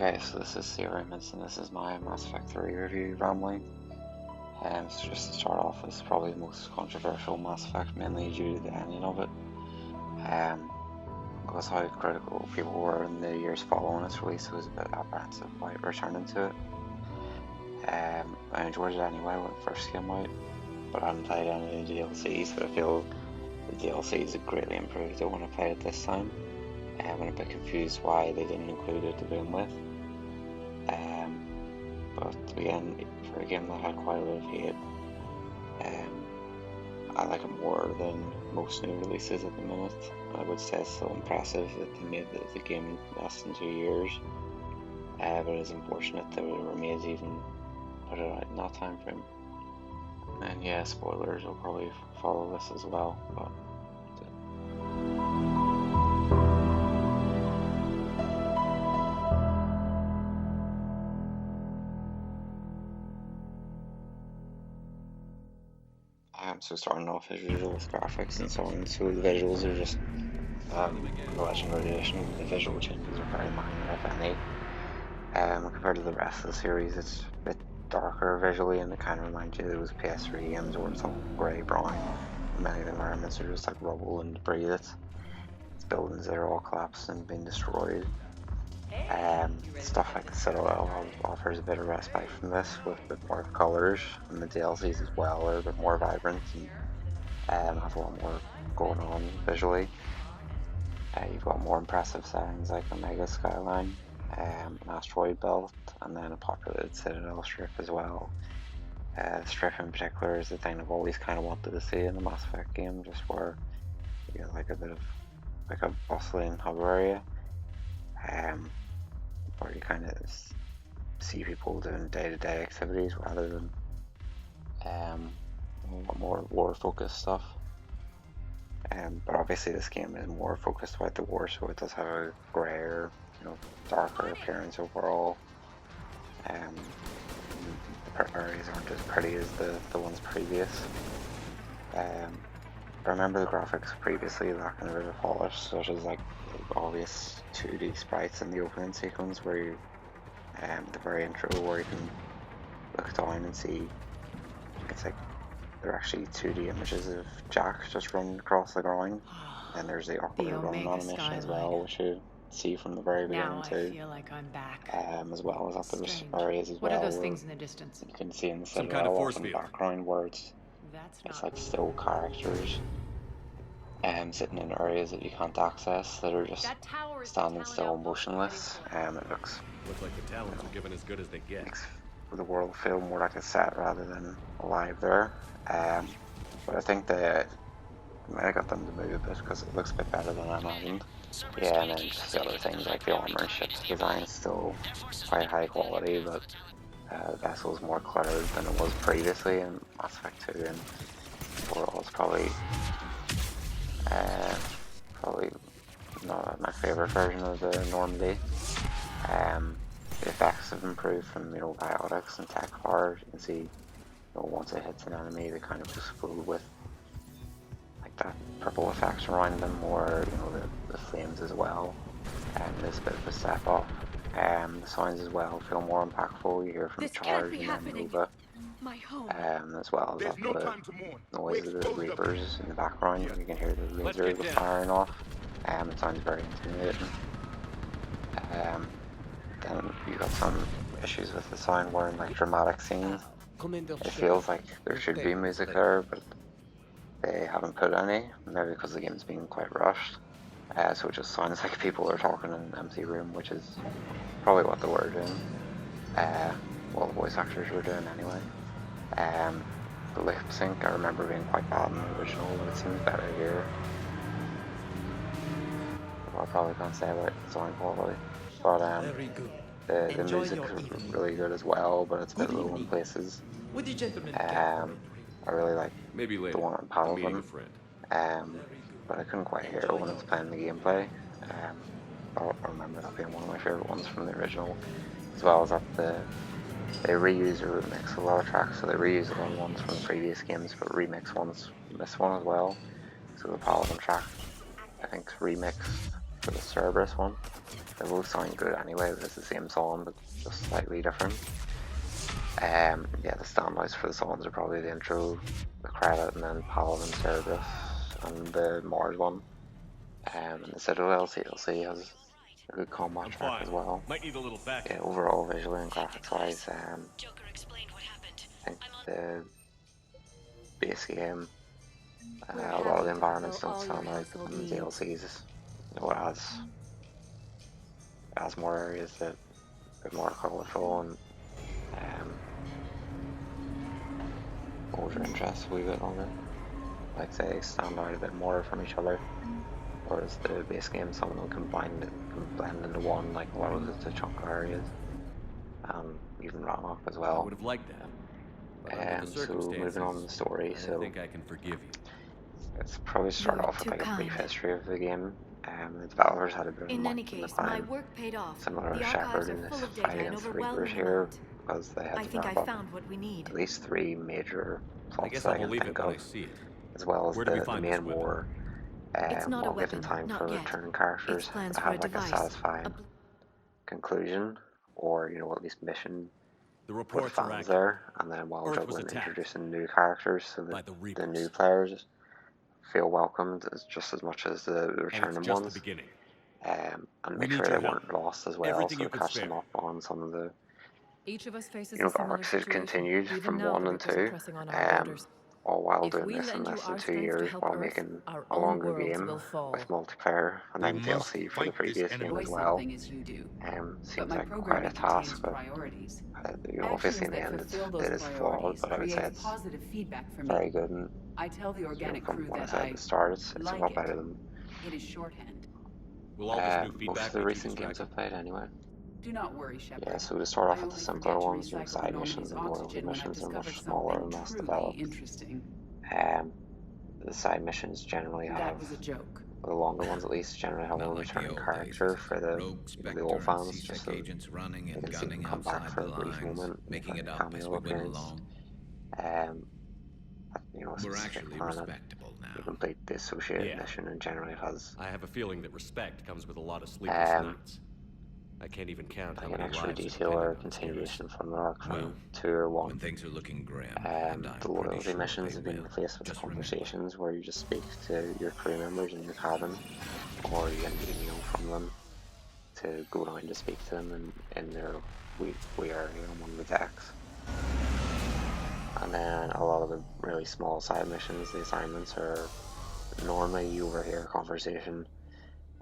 Okay, so this is Theorements, and this is my Mass Effect 3 review rambling. So just to start off, this is probably the most controversial Mass Effect, mainly due to the ending of it. Because how critical people were in the years following its release, it was a bit apprehensive about returning to it. I enjoyed it anyway when it first came out, but I hadn't played any of the DLCs, but I feel the DLCs have greatly improved it when I played it this time. I'm a bit confused why they didn't include it to begin with. But again, for a game that had quite a bit of hate, I like it more than most new releases at the minute. I would say it's still impressive that they made the game in less than 2 years, but it's unfortunate that it remains even put it out in that time frame. And yeah, spoilers will probably follow this as well, but so starting off as usual with graphics and so on, so the visuals are just the Legendary Edition. The visual changes are very minor, if any. Compared to the rest of the series, it's a bit darker visually, and it kind of reminds you that it was PS3 games where it's all grey brown. Many of the environments are just like rubble and debris. It's buildings that are all collapsed and been destroyed. Stuff like the Citadel offers a bit of respite from this, with a bit more colours, and the DLCs as well are a bit more vibrant and have a lot more going on visually. You've got more impressive settings like Omega Skyline, an asteroid belt, and then a populated Citadel strip as well. Strip in particular is the thing I've always kind of wanted to see in a Mass Effect game, just where you get like a bit of like a bustling hub area. Where you kind of see people doing day-to-day activities rather than more war-focused stuff. But obviously this game is more focused about the war, so it does have a grayer, darker appearance overall. The areas aren't as pretty as the ones previous. I remember the graphics previously lacking a bit of polish, such as like obvious 2D sprites in the opening sequence where you, the very intro where you can look down and see, it's like they're actually 2D images of Jack just running across the ground. And there's the awkward running animation as well, which you see from the very beginning too. I feel like I'm back. As well as up there's areas as well. What are those things in the distance? You can see in the Citadel off in the background where it's like still characters sitting in areas that you can't access that are just standing still motionless. It looks like the Talons are given as good as they get. Makes the world feel more like a set rather than alive there. But I think they might have got them to move a bit because it looks a bit better than I imagined. Yeah, and then just the other things like the armor and ship's design is still quite high quality, but the vessel is more cluttered than it was previously in Mass Effect 2, and overall it's probably not my favourite version of the Normandy. The effects have improved from biotics and tech cars. You can see once it hits an enemy they kind of explode with like that purple effect around them, or the flames as well. There's a bit of a step up. The sounds as well feel more impactful. You hear from Charge and then Nova. As well as the noise of the Reapers in the background. You can hear the laser firing off. It sounds very intimidating. Then you got some issues with the sound where in like dramatic scenes it feels like there should be music there, but they haven't put any, maybe because the game's been quite rushed. So it just sounds like people are talking in an empty room, which is probably what they were doing. Well, the voice actors were doing anyway. The lip sync I remember being quite bad in the original, but it seems better here. I probably can't say about sound quality, but the music is really good as well, but it's a bit low in places. I really like the one on Paladin, but I couldn't quite hear it when I was playing the gameplay. I remember that being one of my favourite ones from the original, as well as that they reuse or remix a lot of tracks, so they reuse a lot of ones from the previous games, but remix ones from this one as well. So the Paladin track, I think, is remixed for the Cerberus one. They both sound good anyway, but it's the same song but just slightly different. Yeah, the standouts for the songs are probably the intro, the credit, and then Paladin, Cerberus, and the Mars one. And the Citadel DLC has a good combat I'm track fine. as well. Might need a little back. Yeah, overall, visually and graphics wise, I think the base game, a lot of the environments don't stand out, but then the DLCs, you know, it has more areas that are more colourful and hold your interest a wee bit longer. Like they stand out a bit more from each other. Whereas the base game, some of them can blend into one, like a lot of the chunk areas. Even Rannoch as I well. would have liked that. But under the So circumstances, moving on to the story, I so think I can forgive you. let's probably start You're off with too like a brief kind. history of the game. The developers had a bit of a In any mind in the case, my climb, work paid off. similar The to archives Shepard are in this full of fight data, an against the Reapers overwhelming here, amount. because they had I to think I wrap up found what we need. at least 3 major I plots guess that I'll I can believe think it when I of, see it. as well as Where do we the find this main weapon? war. It's not a While given weapon, time not for yet. returning characters It's plans to for a have like a device. satisfying conclusion, or you know, at least mission The for the reports are fans accurate. there, and then while Earth was juggling attacked introducing new characters so by that the the new Reapers. players feel welcomed just as much as the And it's returning just the ones, beginning. and We make need sure your they help. weren't lost as well, Everything so you to can catch them spare. up on some of the Each of us faces a similar arcs that situation. continued Even from now, 1 the and ripples are 2, pressing on our borders. all while If doing we this in lend you less than our 2 strength to years, help while Earth, making our a own longer worlds game will fall. with multiplayer and We then must DLC for the fight this previous enemy. game Enjoy as well. something as you do, but Seems my like quite a programming contains task, but priorities. you know, obviously in Actions the that end fulfill it those is flawed, priorities but I would say creates it's positive feedback for very me. good, and I tell the you know, organic from crew what I that said at I the start, it's a like lot it. better than It is shorthand. Will all this new most of feedback the make you recent games distracted? I've played anyway. Do not worry, Shepard. Yeah, so to start off I with the only simpler forget to ones, you know, recycle side Anomity's missions and loyalty oxygen when I've missions are discovered much smaller something and less truly developed. interesting. The side missions generally That have, was a joke. the longer ones at least, generally have Not one like the returning old days, character is it? for the, Rogue, you know, the Spectre, old and fans, just C-Sec so agents running they and can see them gunning come back outside for the a brief lines, moment, make making like it a up as cameo we went appearance. along. You know, a We're specific actually planet. respectable You now. complete the associated Yeah. mission, and generally it has I have a feeling that respect comes with a lot of sleepless Um, nights. I can't even count how like an many extra lives have detail or depended on this garrison. continuation from the arc from Well, 2 or 1. When things are looking grim, and I'm The pretty loyalty sure missions they have been will. replaced with Just remember, conversations where you just speak to your crew members in your cabin, or you get an email from them to go down to speak to them in their we area on one of the decks. And then a lot of the really small side missions, the assignments are normally you overhear a conversation,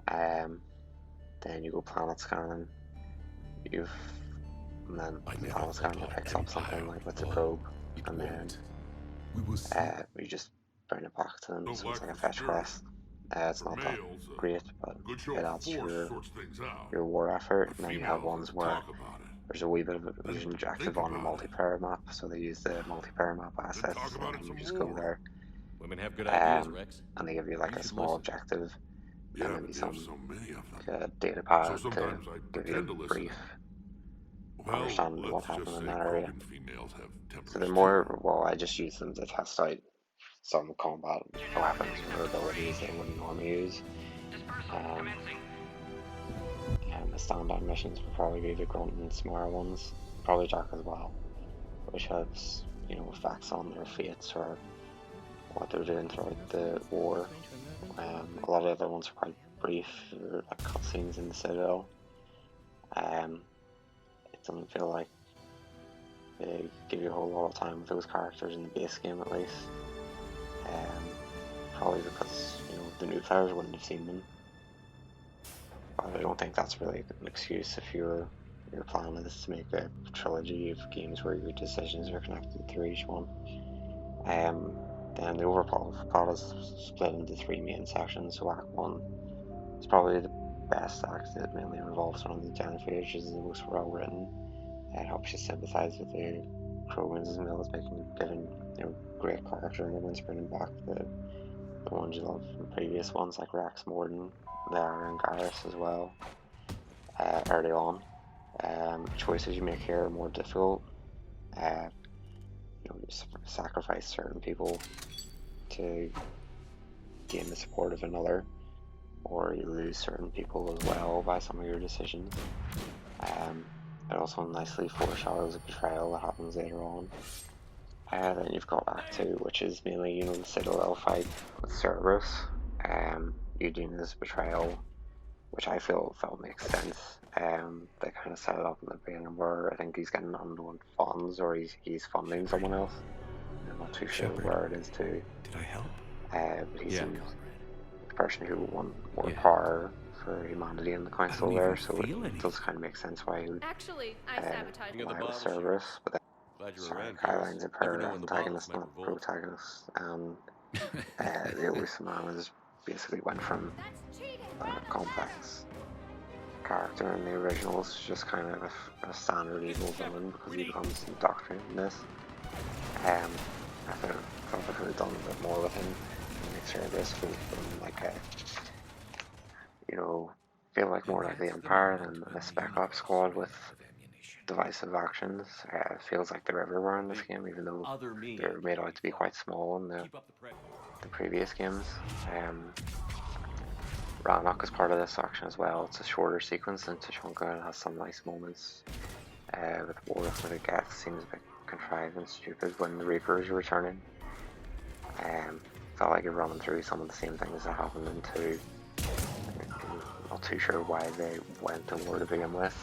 then you go planet scanning, and then I the never planet thought scanner our picks up empire something like with the would probe, fall. It and then won't. We will see. you just bring it back to them, No so it's like a lack of fetch spirit. quest. It's For not that males, great, but good show it of adds to force sorts things out. your war effort, But and then you have females ones let's where talk about it. there's a wee bit of Then an objective think on the about it. multiplayer map, so they use the multiplayer map Then assets, talk about it and you some just go more. there, Women have good ideas, um, Rex. and they give you like You a should small listen. objective, Yeah, and but maybe you have some so many of them. like a data So pad to sometimes I give you pretend to a listen. brief Well, understanding of what let's just happened in say that area. Krogan females have tempers So they're too. more, well, I just use them to test out some combat weapons or abilities they wouldn't normally use. And the standout missions would probably be the grunt and smaller ones, probably Jack as well, which has, you know, effects on their fates or what they're doing throughout the war. A lot of the other ones are quite brief, like cutscenes in the Citadel. It doesn't feel like they give you a whole lot of time with those characters in the base game at least. Probably because, you know, the new players wouldn't have seen them. But I don't think that's really an excuse if your plan is to make a trilogy of games where your decisions are connected through each one. Then the overall plot is split into 3 main sections. So Act 1 is probably the best act. It mainly revolves around the Genophage, is the most well written. It helps you sympathise with the Krogans as well as giving, you know, great character moments, bringing back the ones you love from previous ones like Rex Morden, Lara and Garrus as well. Early on, choices you make here are more difficult. You know, you sacrifice certain people to gain the support of another. or you lose certain people as well by some of your decisions. It also nicely foreshadows a betrayal that happens later on. Then you've got Act 2, which is mainly, you know, the Citadel fight with Cerberus. You doing this betrayal, which I felt makes sense. They kind of set it up in the beginning where I think he's getting unknown funds, or he's funding someone else. I'm not too sure Shepard, where it is too. Did I help? But he's Yeah. the person who won more Yeah. power for humanity in the council don't there, even so feel it anything. does kind of make sense why he would Actually, I sabotaged King of the ally with bottle Cerberus, but then Glad you were sorry, around, Kylaine's a Garrus. Never pair know when the bottles antagonist, might not revolt. protagonist. The elusive man is basically went from a complex character in the originals to just kind of a standard evil villain because he becomes indoctrinated in this. I thought they could have done a bit more with him and make sure this feel like a, you know, feel like more like the Empire than a Spec Ops squad with divisive actions. It feels like they're everywhere in this game, even though Other me. they're made out to be quite small in Keep up the pressure. the previous games. Rannoch is part of this action as well. It's a shorter sequence and Tuchanka and has some nice moments. With Warwick with a Geth seems a bit contrived and stupid when the Reapers are returning. Felt like you're running through some of the same things that happened in 2. I'm not too sure why they went to war to begin with.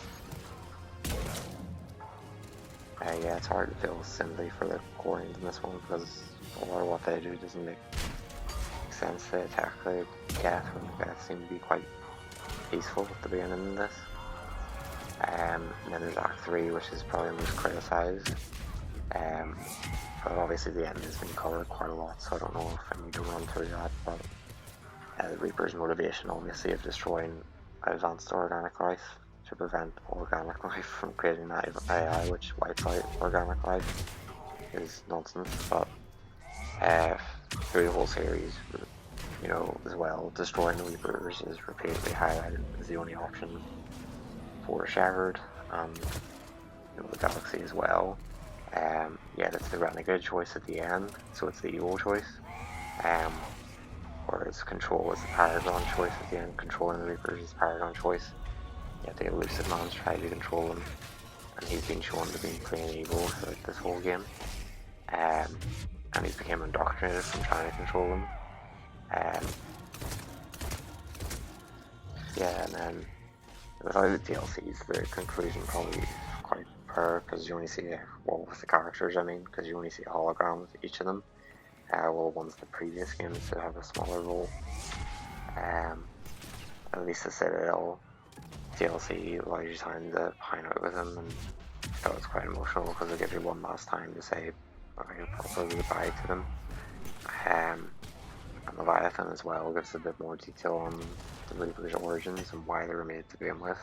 Yeah, it's hard to feel sympathy for the Quarians in this one because a lot of what they do doesn't make sense. They attack the Geth when the Geth seem to be quite peaceful at the beginning of this. And then there's Act 3, which is probably the most criticised. But obviously the end has been covered quite a lot, so I don't know if I need to run through that. But the Reaper's motivation, obviously, of destroying advanced organic life to prevent organic life from creating that AI which wipes out organic life is nonsense. But through the whole series, you know, as well, destroying the Reapers is repeatedly highlighted as the only option for Shepard and, you know, the galaxy as well. Yeah, that's the renegade choice at the end, so it's the evil choice. Whereas Control is the Paragon choice at the end. Controlling the Reapers is the Paragon choice. Yet the elusive man's trying to control them, and he's been shown to be playing evil throughout this whole game. And he's become indoctrinated from trying to control them. Yeah, and then without the DLCs, the conclusion probably is quite poor because you only see, well, with the characters, I mean, because you only see holograms of each of them. Well, one's the previous games that have a smaller role. At least the Citadel DLC allows you time to hang out with them, and that was quite emotional because it gives you one last time to say a proper goodbye to them. And Leviathan as well gives a bit more detail on the Reaper's origins and why they were made to begin with.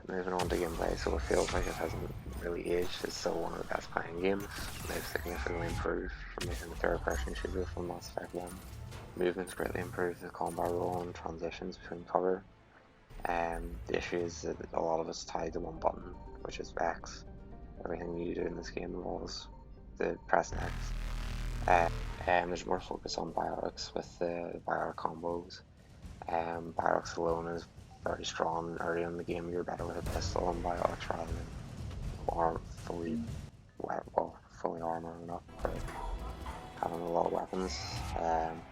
Moving on to gameplay, so it feels like it hasn't really aged. It's still one of the best playing games. They've significantly improved from making a third person shooter from Mass Effect 1. Movement's greatly improved, the combat roll and transitions between cover. The issue is that a lot of it's tied to one button, which is X. Everything you do in this game involves the press X. There's more focus on biotics with the biotic combos. Biotics alone is very strong early in the game. You're better with a pistol and biotics rather than fully armoring up or having a lot of weapons,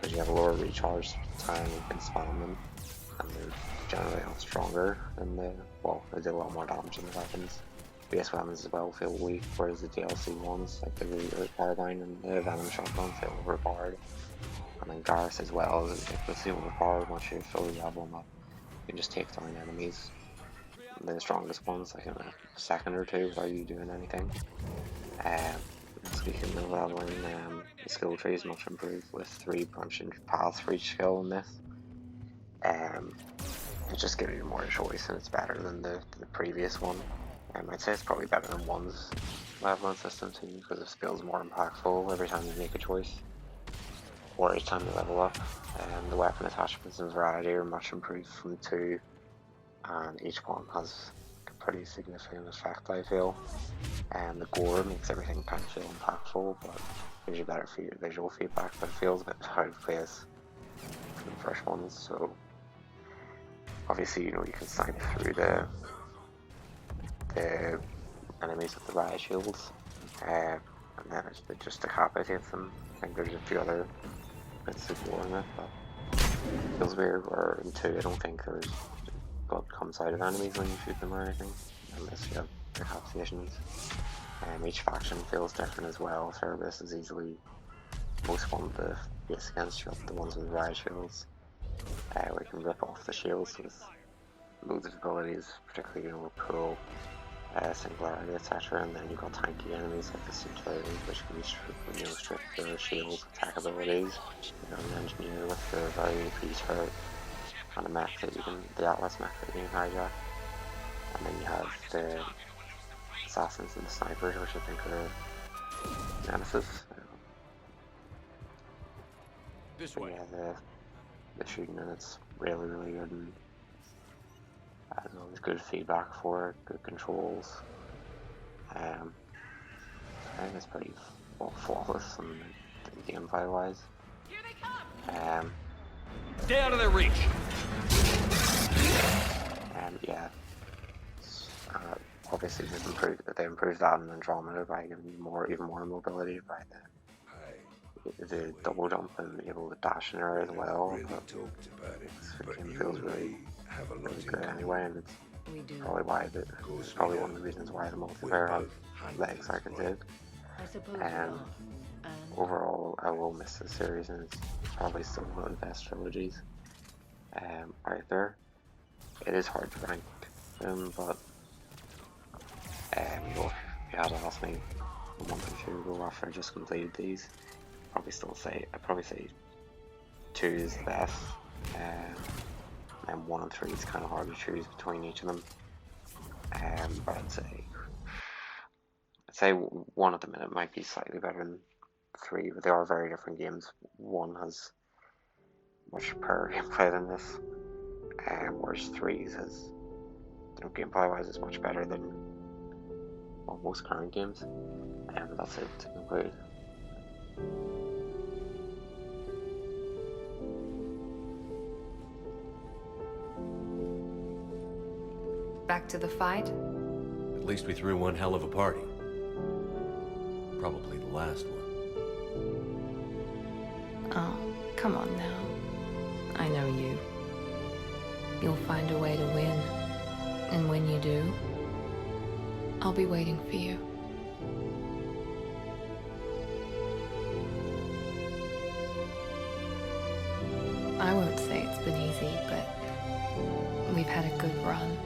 because you have a lower recharge time you can spam them, and they're generally a lot stronger than they do a lot more damage than the weapons. Base weapons as well feel weak, whereas the DLC ones, like the Reaper Carbine and the Venom Shotgun, feel overpowered. And then Garrus as well is ridiculously overpowered once you fully level them up. You can just take down enemies, the strongest ones, like in a second or two without you doing anything. Speaking of leveling, the skill tree is much improved with 3 branching paths for each skill in this. It just gives you more choice and it's better than the previous one. I'd say it's probably better than 1's leveling system too, because it feels more impactful every time you make a choice, or each time you level up. The weapon attachments and variety are much improved from 2, and each one has a pretty significant effect, I feel. The gore makes everything kind of feel impactful, but gives you better visual feedback, but it feels a bit out of place for the first ones. So obviously, you know, you can snipe through the enemies with the riot shields, and then it just decapitates them. I think there's a few other bits of war in it, but it feels weird. Where in 2, I don't think there's blood comes out of enemies when you shoot them or anything, unless you have decapitations. Each faction feels different as well. Cerberus is easily most one to face against the ones with riot shields, where you can rip off the shields with loads of abilities, particularly, you know, Pull, Singularity, etc. And then you've got tanky enemies like the Centurion, which can be strip their shields, attack abilities. You know, an Engineer with the very increased hurt, and a mech that you can, the Atlas mech that you can hijack. And then you have the Assassins and the Snipers, which I think are Nemesis. This But way. yeah, the shooting in it's really, really good, and I don't know, there's good feedback for it, good controls. I think it's pretty flawless and gameplay wise. Stay out of their reach. And yeah, obviously they improved that in Andromeda by giving you even more mobility by the double jump and able to dash in there as well. Really But talked about it, this but game you feels and really, me have a lot really in good common. anyway, and it's We do. probably why it's probably one of the reasons why the multiplayer had legs like it did. I suppose Um, we are. And Overall, I will miss this series, and it's probably still one of the best trilogies out there. It is hard to rank them, but you know, if you had asked me a month or two ago after I just completed these, I'd probably say 2 is the best, and 1 and 3 is kind of hard to choose between each of them. But I'd say 1 at the minute might be slightly better than 3, but they are very different games. 1 has much better gameplay than this, whereas 3 has, you know, gameplay wise is much better than most current games. And that's it to conclude. Back to the fight? At least we threw one hell of a party. Probably the last one. Oh, come on now. I know you. You'll find a way to win. And when you do, I'll be waiting for you. I won't say it's been easy, but we've had a good run.